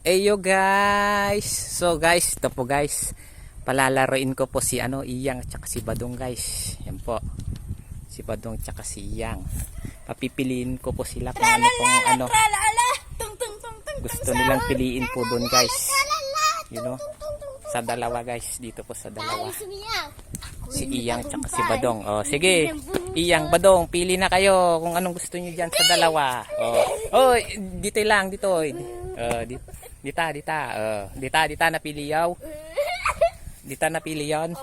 Eyo guys. So guys, ito po guys. Palalaroin ko po si Iyang at si Badong guys. Yan po. Si Badong at si Iyang. Papipiliin ko po sila kung gusto nilang piliin po doon guys. You know? Sa dalawa guys, dito po sa dalawa. Si Iyang at si Badong. Oh, sige. Iyang, Badong, pili na kayo kung anong gusto niyo diyan sa dalawa. Oh, dito lang, dito. Dita napili yaw. Dita napili yon.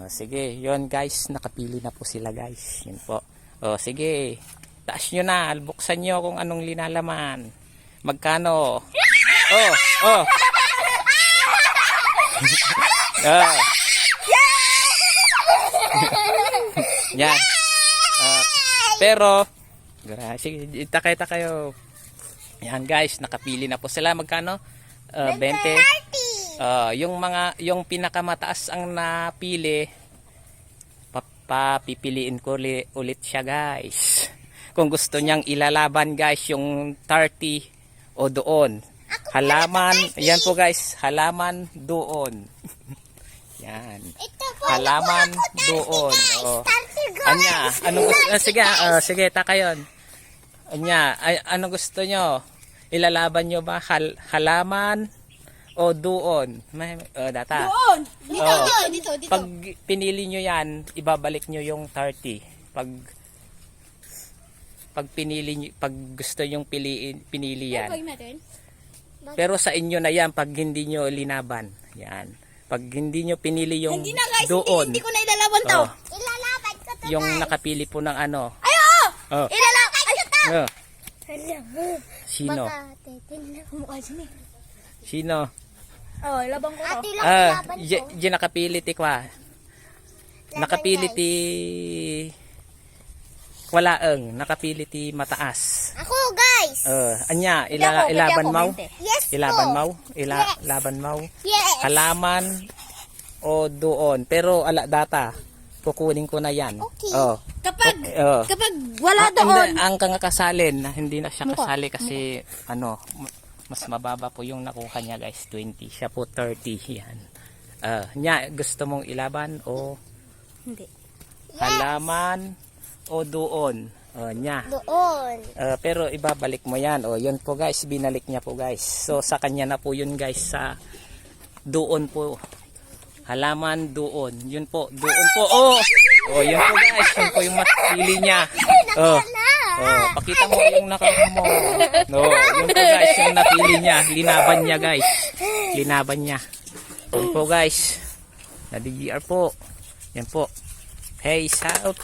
Sige, yon guys, nakapili na po sila guys. Yun po. Sige. Taas nyo na, buksan nyo kung anong linalaman. Magkano? Yan. Pero sige, itakay kayo. Yan guys, nakapili na po sila. Magkano? 20. Yung pinakamataas ang napili, papipiliin ko ulit siya guys. Kung gusto niyang ilalaban guys yung 30 o doon. Halaman, yan po guys, halaman doon. Yan. Halaman doon. Anya, anong gusto? Sige, takayon. Anya, ano gusto nyo? Ilalaban nyo ba halaman o doon? Data. Doon! Dito. Pag pinili nyo yan, ibabalik nyo yung 30. Pag gusto nyong pinili yan. Pero sa inyo na yan pag hindi nyo linaban. Yan. Pag hindi nyo pinili yung hindi na guys, doon. hindi ko na ilalaban to. Ilalaban ko to Yung guys. nakapili po ng ano. Ilalaban ko to. Sino? Tingnan mo kasi ni. Sino? Ilabang ko to. Ate lang ilaban ko. Di nakapili ti kwa. Nakapili ti walaeng, nakapili ti mataas. Ako guys. Anya, Pwede ilaban ako, mau? Yes Ilaban po. mau? Ilaban mau? Yes. Halaman o doon. Pero data, kukunin ko na yan. Okay. Kapag wala doon. Ang kasasalin, hindi na siya kasali kasi mas mababa po yung nakuha niya guys, 20. Siya po 30 yan. Nya, gusto mong ilaban o Hindi. halaman o doon? Nya. Doon. Pero ibabalik mo yan. Yun po guys, binalik niya po guys. So sa kanya na po yun guys, sa doon po. Halaman doon. Yun po, doon po. Yun po guys, yun po yung matili niya. Pakita mo yung nakakuha mo. Yun po guys, yung napili niya. Linaban niya guys. Linaban niya. Yun po guys. Na-DGR po. Yan po. Peace out.